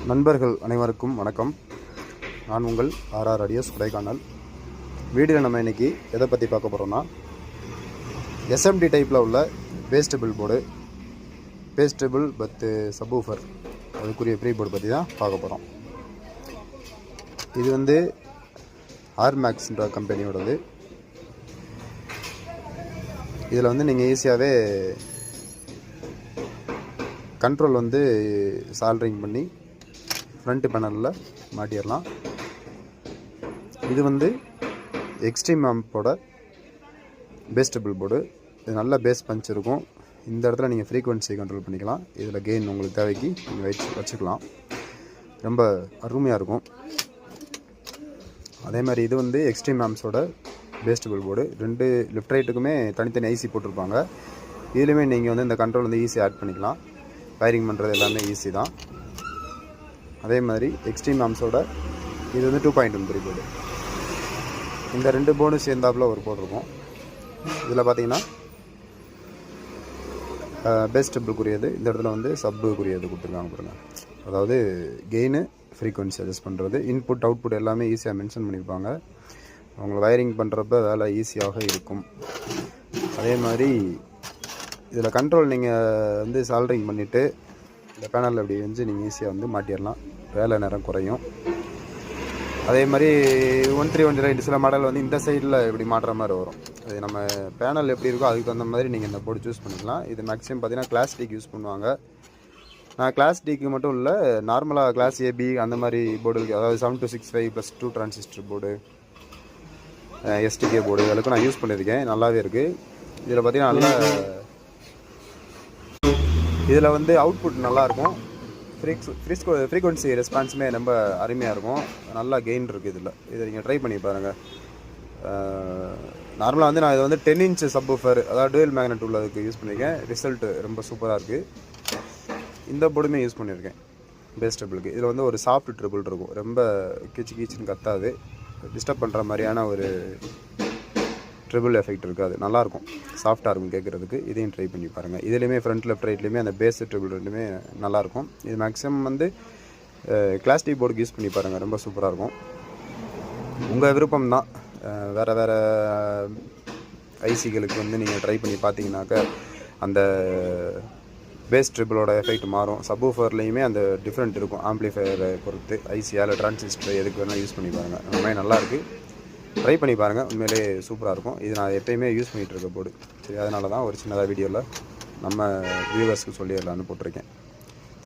நண்பர்கள் அனைவருக்கும் வணக்கம். நான் உங்கள் ஆர்ஆர் ஆடியோஸ் கொடைக்கானல். வீடியோவில் நம்ம இன்றைக்கி எதை பற்றி பார்க்க போகிறோம்னா, எஸ்எம்டி டைப்பில் உள்ள பேஸ்டபிள் போர்டு, பேஸ்டபிள் பத்து சப்வூஃபர், அதுக்குரிய ப்ரீ போர்டு பற்றி தான் பார்க்க போகிறோம். இது வந்து ஆர்மேக்ஸ்ன்ற கம்பெனியோடது. இதில் வந்து நீங்கள் ஈஸியாகவே கண்ட்ரோல் வந்து சால்ட்ரிங் பண்ணி ஃப்ரண்ட் பேனலில் மாட்டிடலாம். இது வந்து எக்ஸ்ட்ரீம் ஆம்போட பேஸ்டபிள் போர்டு. இது நல்ல பேஸ் பஞ்ச் இருக்கும். இந்த இடத்துல நீங்கள் ஃப்ரீக்வன்சி கண்ட்ரோல் பண்ணிக்கலாம். இதில் கெயின் உங்களுக்கு தேவைக்கு நீங்கள் வச்சுக்கலாம். ரொம்ப அருமையாக இருக்கும். அதே மாதிரி இது வந்து எக்ஸ்ட்ரீம் ஆம்ஸோட பேஸ்டபிள் போர்டு. ரெண்டு லெஃப்ட் ரைட்டுக்குமே தனித்தனி ஐசி போட்டிருப்பாங்க. இதுலேயுமே நீங்கள் வந்து இந்த கண்ட்ரோல் வந்து ஈஸியாக ஆட் பண்ணிக்கலாம். வயரிங் பண்ணுறது எல்லாமே ஈஸி தான். அதே மாதிரி எக்ஸ்ட்ரீம் ஆம்ஸோட இது வந்து 2.13 போர்டு. இந்த ரெண்டு போர்டும் சேர்ந்தாப்பில் ஒரு போர்டு இருக்கும். இதில் பார்த்தீங்கன்னா பேஸ்டபிளுக்குரியது, இந்த இடத்துல வந்து சப்புக்குரியது கொடுத்துருக்காங்க பாருங்கள். அதாவது கெயின், ஃப்ரீக்வன்சி அட்ஜஸ்ட் பண்ணுறது, இன்புட் அவுட்புட் எல்லாமே ஈஸியாக மென்ஷன் பண்ணியிருப்பாங்க. அவங்களை வயரிங் பண்ணுறப்ப வேலை ஈஸியாக இருக்கும். அதே மாதிரி இதில் கண்ட்ரோல் நீங்கள் வந்து சால்ட்ரிங் பண்ணிவிட்டு இந்த பேனலில் இப்படி வந்து நீங்கள் ஈஸியாக வந்து மாட்டிடலாம். வேலை நேரம் குறையும். அதே மாதிரி 1310 சில மாடல் வந்து இந்த சைடில் இப்படி மாட்டுற மாதிரி வரும். அது நம்ம பேனல் எப்படி இருக்கோ அதுக்கு தகுந்த மாதிரி நீங்கள் இந்த போர்டு சூஸ் பண்ணிக்கலாம். இது மேக்ஸிமம் பார்த்தீங்கன்னா கிளாஸ் டிக்கு யூஸ் பண்ணுவாங்க. நான் கிளாஸ் டிக்கு மட்டும் இல்லை, நார்மலாக கிளாஸ் ஏபி அந்த மாதிரி போர்டுக்கு, அதாவது 7265 +2 டிரான்சிஸ்டர் போர்டு, எஸ்டிகே போர்டு, அதுக்கும் நான் யூஸ் பண்ணியிருக்கேன். நல்லாவே இருக்குது. இதில் பார்த்தீங்கன்னா நல்லா இதில் வந்து அவுட்புட் நல்லாயிருக்கும். ஃப்ரீக்வன்சி ரெஸ்பான்ஸுமே ரொம்ப அருமையாக இருக்கும். நல்லா கெயின் இருக்குது. இதை நீங்கள் ட்ரை பண்ணி பாருங்கள். நார்மலாக வந்து நான் இதை வந்து 10 இன்ச் சப்வூஃபர், அதாவது டூயல் மேக்னெட் உள்ளதுக்கு யூஸ் பண்ணியிருக்கேன். ரிசல்ட்டு ரொம்ப சூப்பராக இருக்குது. இந்த போர்டுமே யூஸ் பண்ணியிருக்கேன் பேஸ்டபிளுக்கு. இதில் வந்து ஒரு சாஃப்ட் ட்ரிபிள் இருக்கும். ரொம்ப கீச்சுன்னு கத்தாது. டிஸ்டர்ப் பண்ணுற மாதிரியான ஒரு ட்ரிபிள் எஃபெக்ட் இருக்காது. நல்லாயிருக்கும், சாஃப்டாக இருக்கும் கேட்குறதுக்கு. இதையும் ட்ரை பண்ணி பாருங்கள். இதுலேயுமே ஃப்ரண்ட் லெஃப்ட் ரைட்லேயுமே அந்த பேஸ் ட்ரிபிள் ரெண்டுமே நல்லாயிருக்கும். இது மேக்ஸிமம் வந்து கிளாஸ் டி போர்டுக்கு யூஸ் பண்ணி பாருங்கள். ரொம்ப சூப்பராக இருக்கும். உங்கள் விருப்பம் தான். வேறு ஐசிகளுக்கு வந்து நீங்கள் ட்ரை பண்ணி பார்த்தீங்கன்னாக்க அந்த பேஸ் ட்ரிபிளோட எஃபெக்ட் மாறும். சப்வூஃபர்லேயுமே அந்த டிஃப்ரெண்ட் இருக்கும். ஆம்ப்ளிஃபையரை பொறுத்து ஐசியால் டிரான்சிஸ்டர் எதுக்கு வேணால் யூஸ் பண்ணி பாருங்கள். அந்த மாதிரி நல்லாயிருக்கு. ட்ரை பண்ணி பாருங்கள். உண்மையிலே சூப்பராக இருக்கும். இது நான் எப்போயுமே யூஸ் பண்ணிகிட்டு இருக்க போர்டு. சரி, அதனால தான் ஒரு சின்னதாக வீடியோவில் நம்ம வியூவர்ஸ்க்கு சொல்லிடலான்னு போட்டிருக்கேன்.